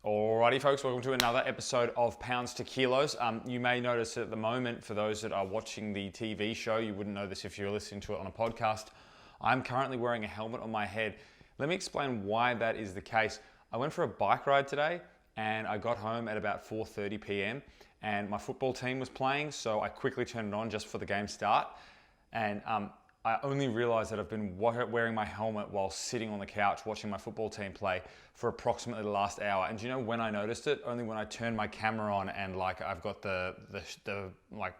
Alrighty folks, welcome to another episode of Pounds to Kilos. You may notice at the moment, for those that are watching the TV show, you wouldn't know this if you're listening to it on a podcast, I'm currently wearing a helmet on my head. Let me explain why that is the case. I went for a bike ride today and I got home at about 4:30 p.m. and my football team was playing, so I quickly turned it on just for the game start. And I only realized that I've been wearing my helmet while sitting on the couch watching my football team play for approximately the last hour. And do you know when I noticed it? Only when I turned my camera on and I've got the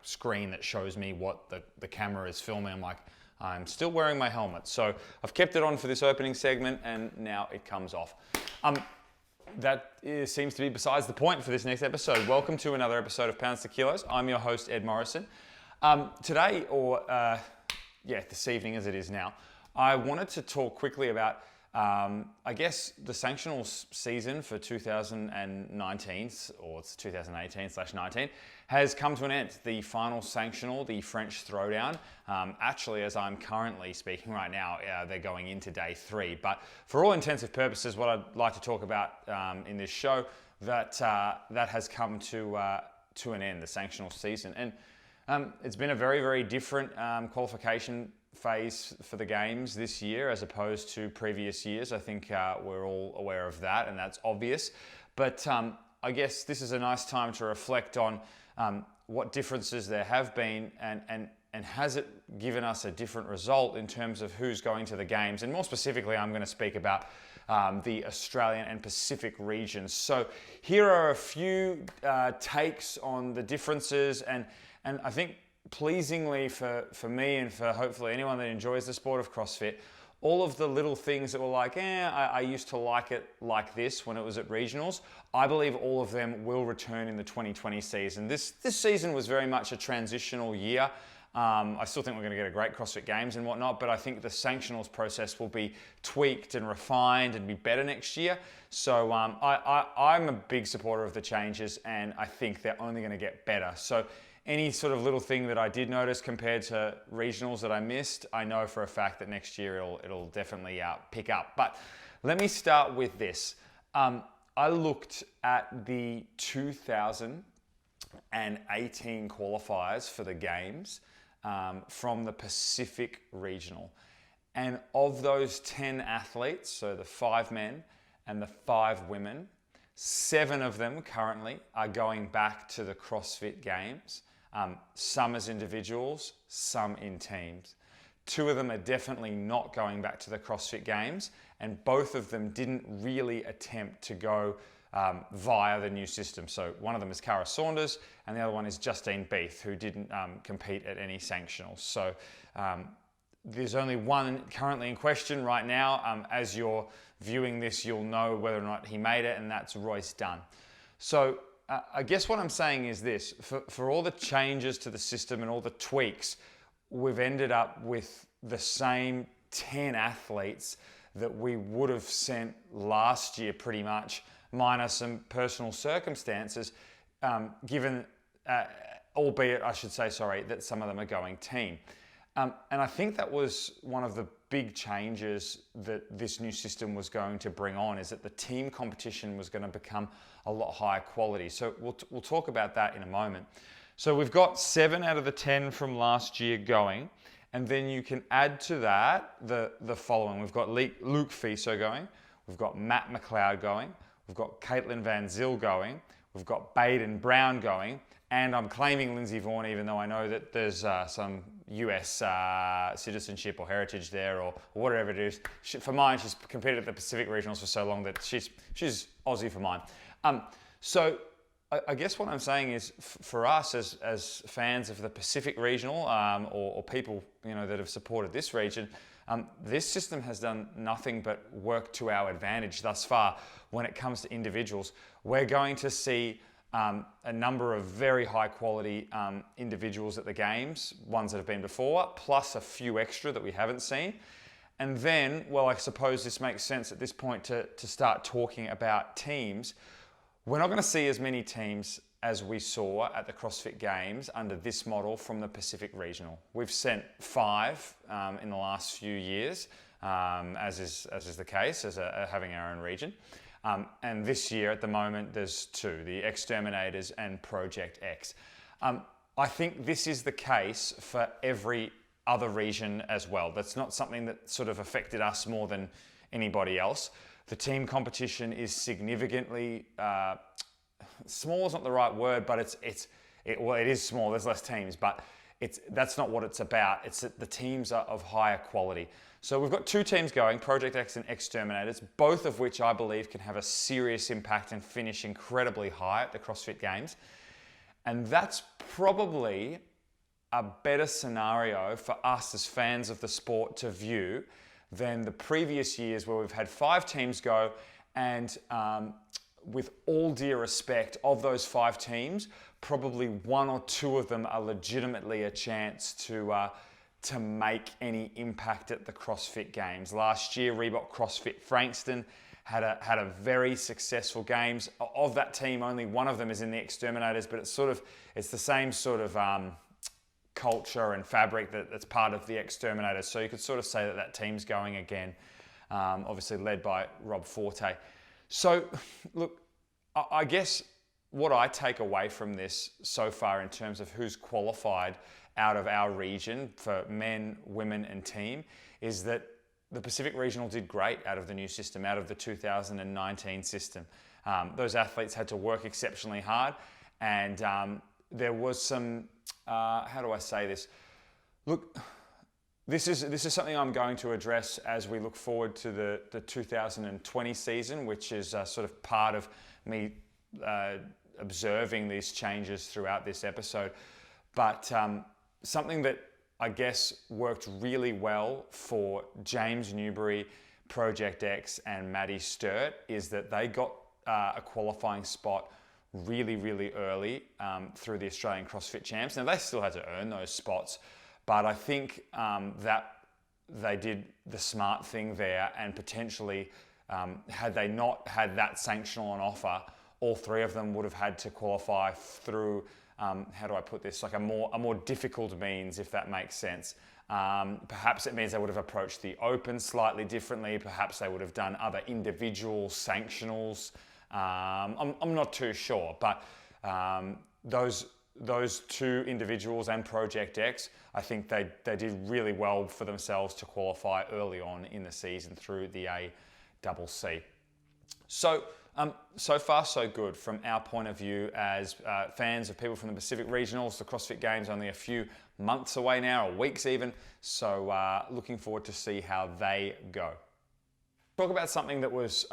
screen that shows me what the camera is filming. I'm like, I'm still wearing my helmet. So I've kept it on for this opening segment and now it comes off. Seems to be besides the point for this next episode. Welcome to another episode of Pounds to Kilos. I'm your host, Ed Morrison. Today, this evening as it is now, I wanted to talk quickly about, the sanctional season for 2019, or it's 2018/19, has come to an end. The final sanctional, the French Throwdown, actually, as I'm currently speaking right now, they're going into day 3. But for all intents and purposes, what I'd like to talk about in this show, that has come to an end, the sanctional season. And it's been a very, very different qualification phase for the games this year as opposed to previous years. I think we're all aware of that, and that's obvious. But I guess this is a nice time to reflect on what differences there have been and has it given us a different result in terms of who's going to the games. And more specifically, I'm going to speak about the Australian and Pacific regions. So here are a few takes on the differences, and I think pleasingly for me and for hopefully anyone that enjoys the sport of CrossFit, all of the little things that were like, I used to like it like this when it was at regionals, I believe all of them will return in the 2020 season. This season was very much a transitional year. I still think we're going to get a great CrossFit Games and whatnot, but I think the sanctionals process will be tweaked and refined and be better next year. So I'm a big supporter of the changes, and I think they're only going to get better. So any sort of little thing that I did notice compared to regionals that I missed, I know for a fact that next year it'll definitely pick up. But let me start with this. I looked at the 2018 qualifiers for the games from the Pacific Regional. And of those 10 athletes, so the 5 men and the 5 women, 7 of them currently are going back to the CrossFit Games. Some as individuals, some in teams. 2 of them are definitely not going back to the CrossFit Games, and both of them didn't really attempt to go via the new system. So one of them is Cara Saunders, and the other one is Justine Beath, who didn't compete at any sanctionals. So there's only one currently in question right now. As you're viewing this, you'll know whether or not he made it, and that's Royce Dunn. So I guess what I'm saying is this, for all the changes to the system and all the tweaks, we've ended up with the same 10 athletes that we would have sent last year pretty much, minus some personal circumstances, given, albeit I should say, that some of them are going team. And I think that was one of the big changes that this new system was going to bring on, is that the team competition was going to become a lot higher quality. So we'll talk about that in a moment. So we've got 7 out of the 10 from last year going, and then you can add to that the following. We've got Luke Fiso going, we've got Matt McLeod going, we've got Caitlin Van Zyl going, we've got Baden Brown going, and I'm claiming Lindsay Vaughan, even though I know that there's some US citizenship or heritage there, or whatever it is. For mine, she's competed at the Pacific Regionals for so long that she's Aussie for mine. So I guess what I'm saying is, for us as fans of the Pacific Regional, or people that have supported this region, this system has done nothing but work to our advantage thus far when it comes to individuals. We're going to see a number of very high quality individuals at the games, ones that have been before, plus a few extra that we haven't seen. And then, I suppose this makes sense at this point to start talking about teams. We're not going to see as many teams as we saw at the CrossFit Games under this model from the Pacific Regional. We've sent 5 in the last few years, as is the case, as having our own region. And this year, at the moment, there's two, the Exterminators and Project X. I think this is the case for every other region as well. That's not something that sort of affected us more than anybody else. The team competition is significantly, small is not the right word, but it is small, there's less teams, but that's not what it's about. It's that the teams are of higher quality. So we've got two teams going, Project X and Exterminators, both of which I believe can have a serious impact and finish incredibly high at the CrossFit Games. And that's probably a better scenario for us as fans of the sport to view than the previous years where we've had 5 teams go, and with all due respect, of those 5 teams, probably 1 or 2 of them are legitimately a chance to make any impact at the CrossFit Games. Last year, Reebok CrossFit Frankston had a very successful games. Of that team, only one of them is in the Exterminators, but it's the same sort of culture and fabric that's part of the Exterminators. So you could sort of say that team's going again, obviously led by Rob Forte. So look, I guess what I take away from this so far in terms of who's qualified out of our region for men, women and team is that the Pacific Regional did great out of the new system, out of the 2019 system. Those athletes had to work exceptionally hard, and there was some, how do I say this? Look, this is something I'm going to address as we look forward to the 2020 season, which is sort of part of me observing these changes throughout this episode. But something that I guess worked really well for James Newbury, Project X and Maddie Sturt is that they got a qualifying spot really, really early through the Australian CrossFit Champs. Now, they still had to earn those spots, but I think that they did the smart thing there, and potentially, had they not had that sanction on offer, all 3 of them would have had to qualify through, how do I put this, like a more difficult means, if that makes sense. Perhaps it means they would have approached the Open slightly differently. Perhaps they would have done other individual sanctionals. I'm not too sure, but those 2 individuals and Project X, I think they did really well for themselves to qualify early on in the season through the ACC. So, so far so good from our point of view as fans of people from the Pacific Regionals. The CrossFit Games only a few months away now, or weeks even, so looking forward to see how they go. Talk about something that was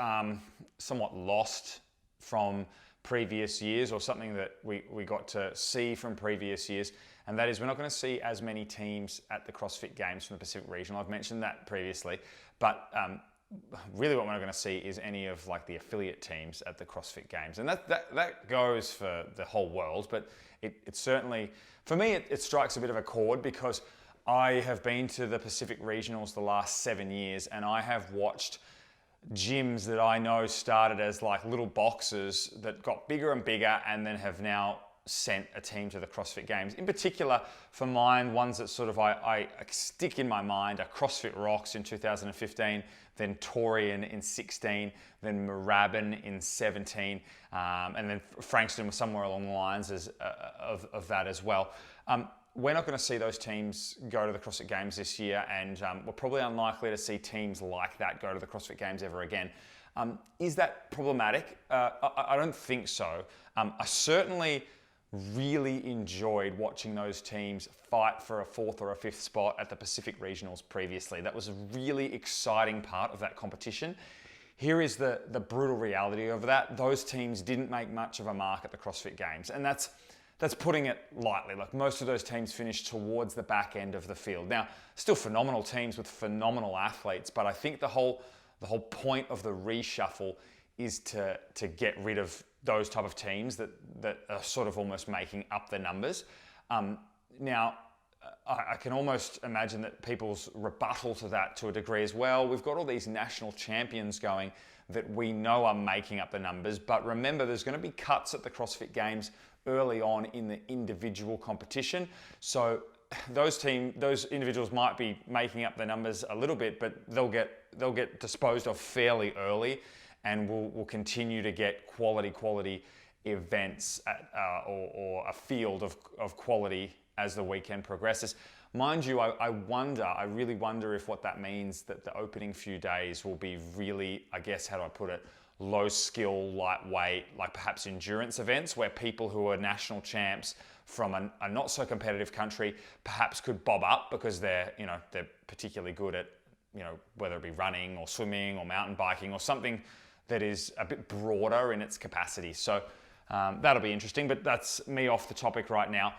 somewhat lost from previous years, or something that we got to see from previous years, and that is we're not going to see as many teams at the CrossFit Games from the Pacific Regional. I've mentioned that previously, but really what we're not going to see is any of like the affiliate teams at the CrossFit Games, and that goes for the whole world, but it certainly, for me, it strikes a bit of a chord, because I have been to the Pacific Regionals the last 7 years, and I have watched gyms that I know started as like little boxes that got bigger and bigger, and then have now sent a team to the CrossFit Games. In particular, for mine, ones that sort of I stick in my mind are CrossFit Rocks in 2015, then Torian in 16, then Moorabbin in 17, and then Frankston was somewhere along the lines of that as well. We're not going to see those teams go to the CrossFit Games this year, and we're probably unlikely to see teams like that go to the CrossFit Games ever again. Is that problematic? I don't think so. I certainly really enjoyed watching those teams fight for a 4th or a 5th spot at the Pacific Regionals previously. That was a really exciting part of that competition. Here is the brutal reality of that. Those teams didn't make much of a mark at the CrossFit Games, and that's putting it lightly. Like, most of those teams finished towards the back end of the field. Now, still phenomenal teams with phenomenal athletes, but I think the whole point of the reshuffle is to get rid of those type of teams that are sort of almost making up the numbers. Now, I can almost imagine that people's rebuttal to that to a degree as well. We've got all these national champions going that we know are making up the numbers, but remember, there's going to be cuts at the CrossFit Games early on in the individual competition. So those individuals might be making up the numbers a little bit, but they'll get disposed of fairly early. and we'll continue to get quality events or a field of quality as the weekend progresses. Mind you, I really wonder if what that means that the opening few days will be really, I guess, how do I put it, low skill, lightweight, like perhaps endurance events where people who are national champs from a not so competitive country perhaps could bob up because they're particularly good at, whether it be running or swimming or mountain biking or something that is a bit broader in its capacity. So that'll be interesting, but that's me off the topic right now.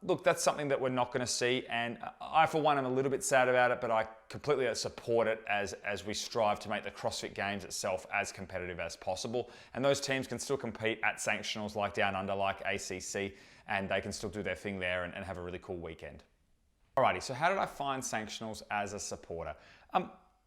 Look, that's something that we're not going to see, and I, for one, am a little bit sad about it, but I completely support it as we strive to make the CrossFit Games itself as competitive as possible. And those teams can still compete at sanctionals like Down Under, like ACC, and they can still do their thing there and have a really cool weekend. Alrighty, so how did I find sanctionals as a supporter?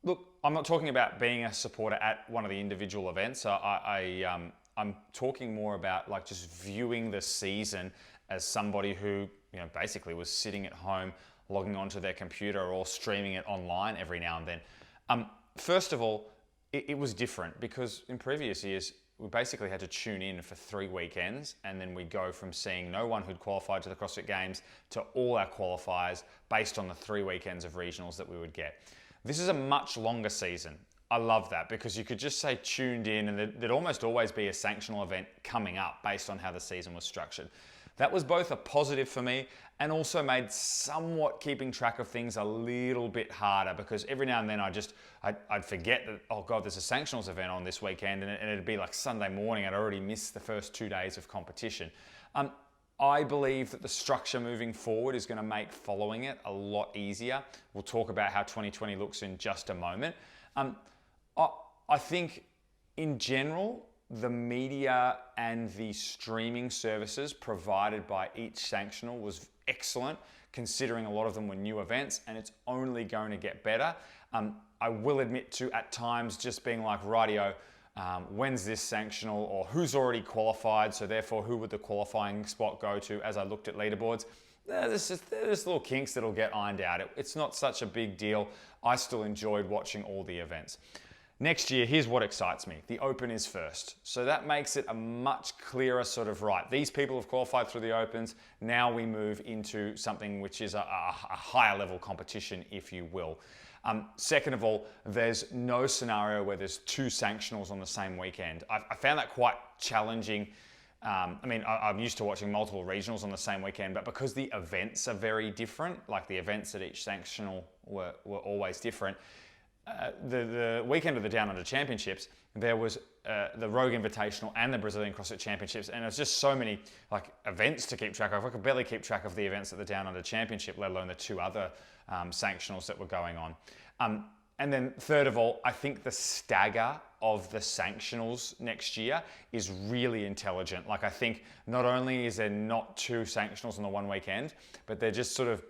Look, I'm not talking about being a supporter at one of the individual events. I'm talking more about like just viewing the season as somebody who basically was sitting at home, logging onto their computer or streaming it online every now and then. First of all, it was different because in previous years, we basically had to tune in for 3 weekends, and then we go from seeing no one who'd qualified to the CrossFit Games to all our qualifiers based on the 3 weekends of regionals that we would get. This is a much longer season. I love that because you could just say tuned in and there'd almost always be a sanctional event coming up based on how the season was structured. That was both a positive for me and also made somewhat keeping track of things a little bit harder because every now and then I'd forget that, oh God, there's a sanctionals event on this weekend, and it'd be like Sunday morning. I'd already missed the first 2 days of competition. I believe that the structure moving forward is going to make following it a lot easier. We'll talk about how 2020 looks in just a moment. I think in general, the media and the streaming services provided by each sanctional was excellent, considering a lot of them were new events, and it's only going to get better. I will admit to at times just being like, rightio, when's this sanctional, or who's already qualified, so therefore who would the qualifying spot go to as I looked at leaderboards. There's little kinks that'll get ironed out. It's not such a big deal. I still enjoyed watching all the events. Next year, here's what excites me. The Open is first. So that makes it a much clearer sort of right. These people have qualified through the Opens. Now we move into something which is a higher level competition, if you will. Second of all, there's no scenario where there's 2 sanctionals on the same weekend. I found that quite challenging. I'm used to watching multiple regionals on the same weekend, but because the events are very different, like the events at each sanctional were always different, the weekend of the Down Under Championships, there was the Rogue Invitational and the Brazilian CrossFit Championships, and there's just so many events to keep track of. I could barely keep track of the events at the Down Under Championship, let alone the 2 other sanctionals that were going on. And then third of all, I think the stagger of the sanctionals next year is really intelligent. Like, I think not only is there not 2 sanctionals on the one weekend, but they're just sort of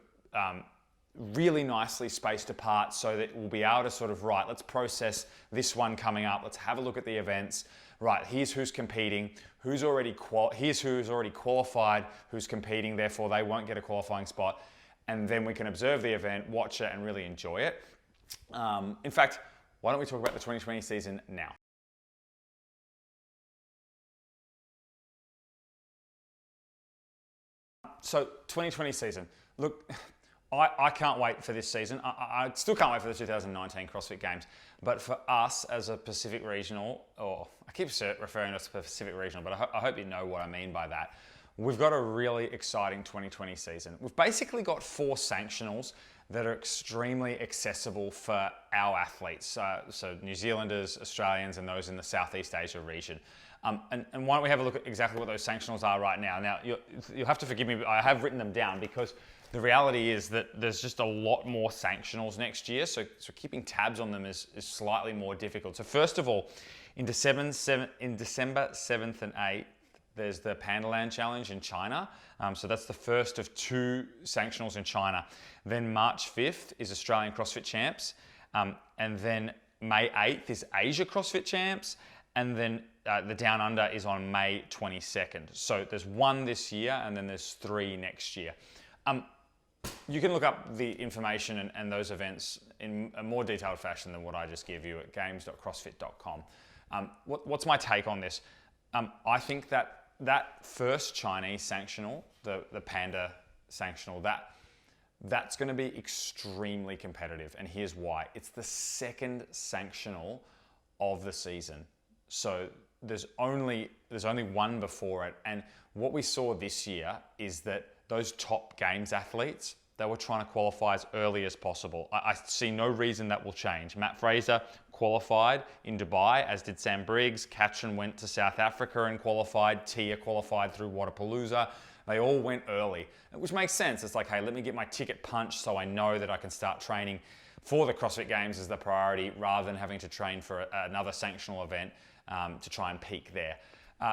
really nicely spaced apart so that we'll be able to sort of, right, let's process this one coming up. Let's have a look at the events. Right, here's who's competing, here's who's already qualified, who's competing, therefore they won't get a qualifying spot. And then we can observe the event, watch it, and really enjoy it. In fact, why don't we talk about the 2020 season now? So 2020 season, look, I can't wait for this season. I still can't wait for the 2019 CrossFit Games. But for us as a Pacific Regional, or I keep referring to it as Pacific Regional, but I hope you know what I mean by that. We've got a really exciting 2020 season. We've basically got 4 sanctionals that are extremely accessible for our athletes. So New Zealanders, Australians, and those in the Southeast Asia region. And why don't we have a look at exactly what those sanctionals are right now. Now, you'll have to forgive me, but I have written them down because the reality is that there's just a lot more sanctionals next year, so keeping tabs on them is slightly more difficult. So first of all, in December 7th and 8th, there's the Pandaland Challenge in China. So that's the first of 2 sanctionals in China. Then March 5th is Australian CrossFit Champs. And then May 8th is Asia CrossFit Champs. And then the Down Under is on May 22nd. So there's 1 this year and then there's 3 next year. You can look up the information and those events in a more detailed fashion than what I just gave you at games.crossfit.com. What's my take on this? I think that first Chinese sanctional, the Panda sanctional, that's going to be extremely competitive, and here's why. It's the second sanctional of the season, so there's only one before it. And what we saw this year is that those top games athletes, they were trying to qualify as early as possible. I see no reason that will change. Matt Fraser qualified in Dubai, as did Sam Briggs. Katrin went to South Africa and qualified. Tia qualified through Wodapalooza. They all went early, which makes sense. It's like, hey, let me get my ticket punched so I know that I can start training for the CrossFit Games as the priority, rather than having to train for another sanctional event to try and peak there.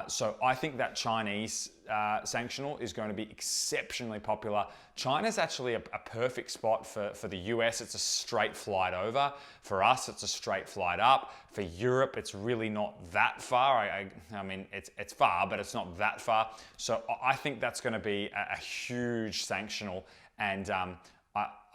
So I think that Chinese sanctional is going to be exceptionally popular. China's actually a perfect spot for the US. It's a straight flight over. For us, it's a straight flight up. For Europe, it's really not that far. I mean, it's far, but it's not that far. So I think that's going to be a huge sanctional. And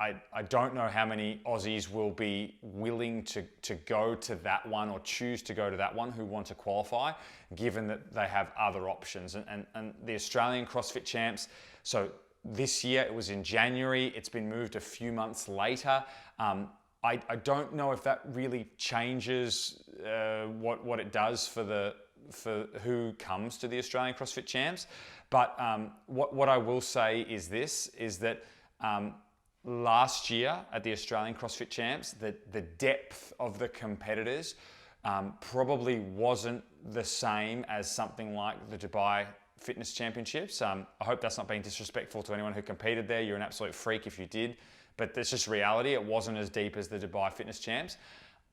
I don't know how many Aussies will be willing to go to that one, or choose to go to that one, who want to qualify, given that they have other options. And the Australian CrossFit Champs, so this year it was in January, it's been moved a few months later. I don't know if that really changes what it does for who comes to the Australian CrossFit Champs. But what I will say is that last year at the Australian CrossFit Champs, the depth of the competitors probably wasn't the same as something like the Dubai Fitness Championships. I hope that's not being disrespectful to anyone who competed there. You're an absolute freak if you did, but that's just reality. It wasn't as deep as the Dubai Fitness Champs.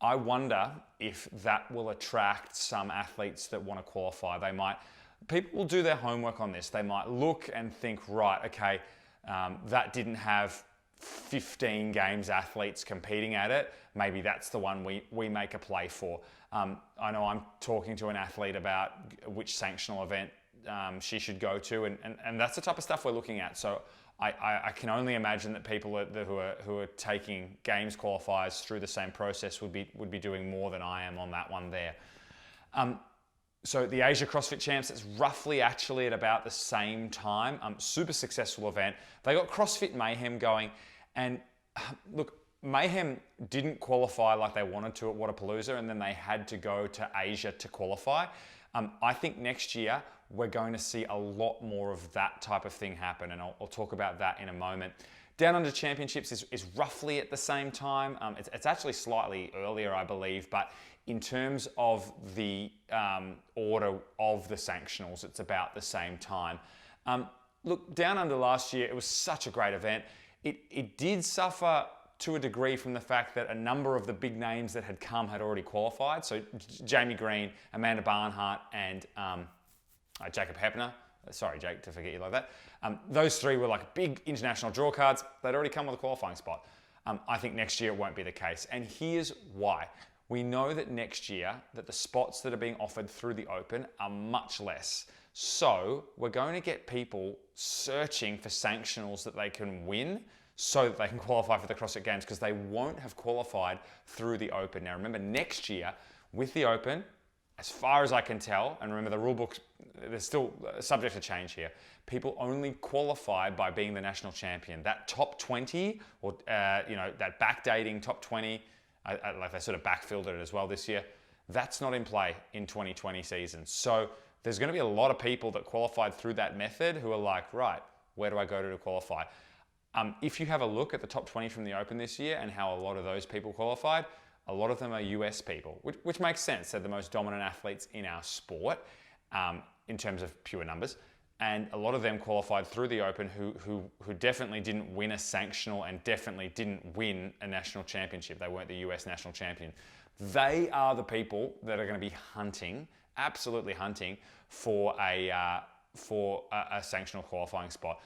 I wonder if that will attract some athletes that want to qualify. People will do their homework on this. They might look and think, right, okay, that didn't have 15 games athletes competing at it. Maybe that's the one we make a play for. I know I'm talking to an athlete about which sanctional event she should go to, and that's the type of stuff we're looking at. So I can only imagine that people who are taking games qualifiers through the same process would be doing more than I am on that one there. So the Asia CrossFit Champs, it's roughly actually at about the same time. Super successful event. They got CrossFit Mayhem going, and look, Mayhem didn't qualify like they wanted to at Wodapalooza, and then they had to go to Asia to qualify. I think next year we're going to see a lot more of that type of thing happen, and I'll talk about that in a moment. Down Under Championships is roughly at the same time. It's actually slightly earlier, I believe, but in terms of the order of the sanctionals, it's about the same time. Look, Down Under last year, it was such a great event. It did suffer to a degree from the fact that a number of the big names that had come had already qualified. So Jamie Green, Amanda Barnhart, and Jacob Heppner. Sorry, Jake, to forget you like that. Those three were like big international draw cards. They'd already come with a qualifying spot. I think next year it won't be the case. And here's why. We know that next year that the spots that are being offered through the Open are much less. So we're going to get people searching for sanctionals that they can win so that they can qualify for the CrossFit Games, because they won't have qualified through the Open. Now remember, next year with the Open, as far as I can tell, and remember the rule books, they're still subject to change here, people only qualify by being the national champion. That top 20, or that backdating top 20, like they sort of backfilled it as well this year, that's not in play in 2020 season. So there's going to be a lot of people that qualified through that method who are like, right, where do I go to qualify? If you have a look at the top 20 from the Open this year and how a lot of those people qualified, a lot of them are US people, which makes sense. They're the most dominant athletes in our sport in terms of pure numbers. And a lot of them qualified through the Open who definitely didn't win a sanctional and definitely didn't win a national championship. They weren't the US national champion. They are the people that are going to be hunting, absolutely hunting, for a sanctional qualifying spot.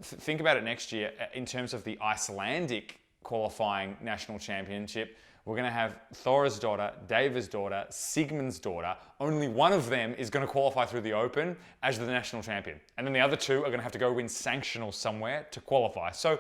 Think about it next year in terms of the Icelandic qualifying national championship. We're going to have Thora's daughter, David's daughter, Sigmund's daughter. Only one of them is going to qualify through the Open as the national champion. And then the other two are going to have to go win sanctionals somewhere to qualify. So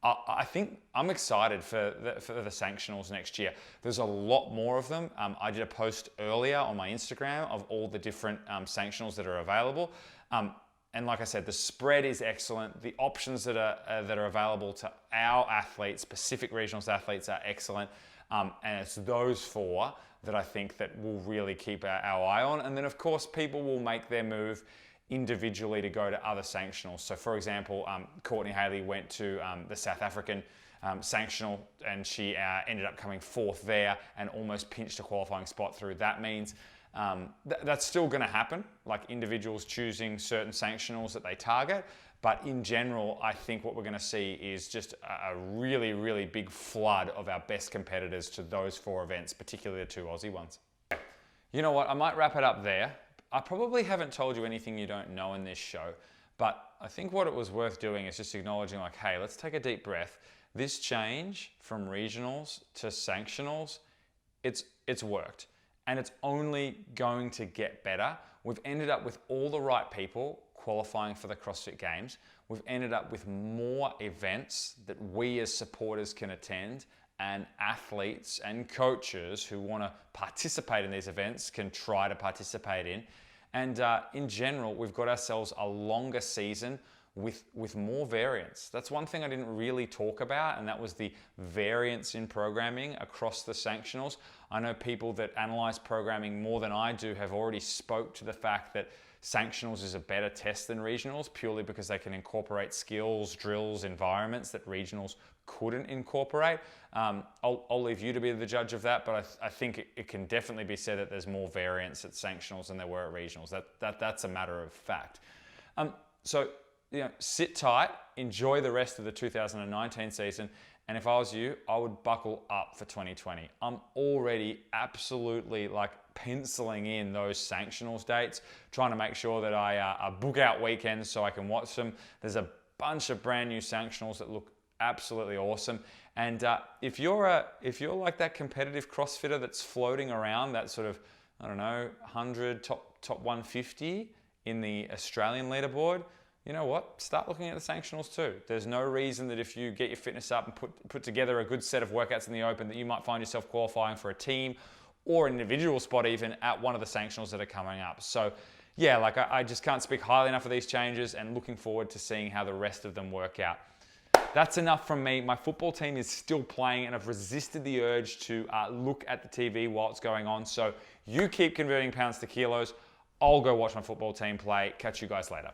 I think I'm excited for the sanctionals next year. There's a lot more of them. I did a post earlier on my Instagram of all the different sanctionals that are available. And like I said, the spread is excellent. The options that are available to our athletes, Pacific Regionals athletes, are excellent. And it's those four that I think that we'll really keep our eye on. And then of course, people will make their move individually to go to other sanctionals. So for example, Courtney Haley went to the South African sanctional, and she ended up coming fourth there and almost pinched a qualifying spot through. That means that's still going to happen, like individuals choosing certain sanctionals that they target. But in general, I think what we're going to see is just a really, really big flood of our best competitors to those four events, particularly the two Aussie ones. You know what? I might wrap it up there. I probably haven't told you anything you don't know in this show, but I think what it was worth doing is just acknowledging, like, hey, let's take a deep breath. This change from regionals to sanctionals, it's worked, and it's only going to get better. We've ended up with all the right people qualifying for the CrossFit Games. We've ended up with more events that we as supporters can attend, and athletes and coaches who want to participate in these events can try to participate in. And in general, we've got ourselves a longer season with more variance. That's one thing I didn't really talk about, and that was the variance in programming across the sanctionals. I know people that analyze programming more than I do have already spoke to the fact that sanctionals is a better test than regionals, purely because they can incorporate skills, drills, environments that regionals couldn't incorporate. I'll leave you to be the judge of that, but I think it can definitely be said that there's more variance at sanctionals than there were at regionals. That's a matter of fact. So, you know, sit tight, enjoy the rest of the 2019 season, and if I was you, I would buckle up for 2020. I'm already absolutely like penciling in those sanctionals dates, trying to make sure that I book out weekends so I can watch them. There's a bunch of brand new sanctionals that look absolutely awesome. And if you're like that competitive CrossFitter that's floating around that sort of, I don't know, 100, top 150 in the Australian leaderboard, you know what? Start looking at the sanctionals too. There's no reason that if you get your fitness up and put together a good set of workouts in the open that you might find yourself qualifying for a team or an individual spot even at one of the sanctionals that are coming up. So yeah, like I just can't speak highly enough of these changes, and looking forward to seeing how the rest of them work out. That's enough from me. My football team is still playing, and I've resisted the urge to look at the TV while it's going on. So you keep converting pounds to kilos. I'll go watch my football team play. Catch you guys later.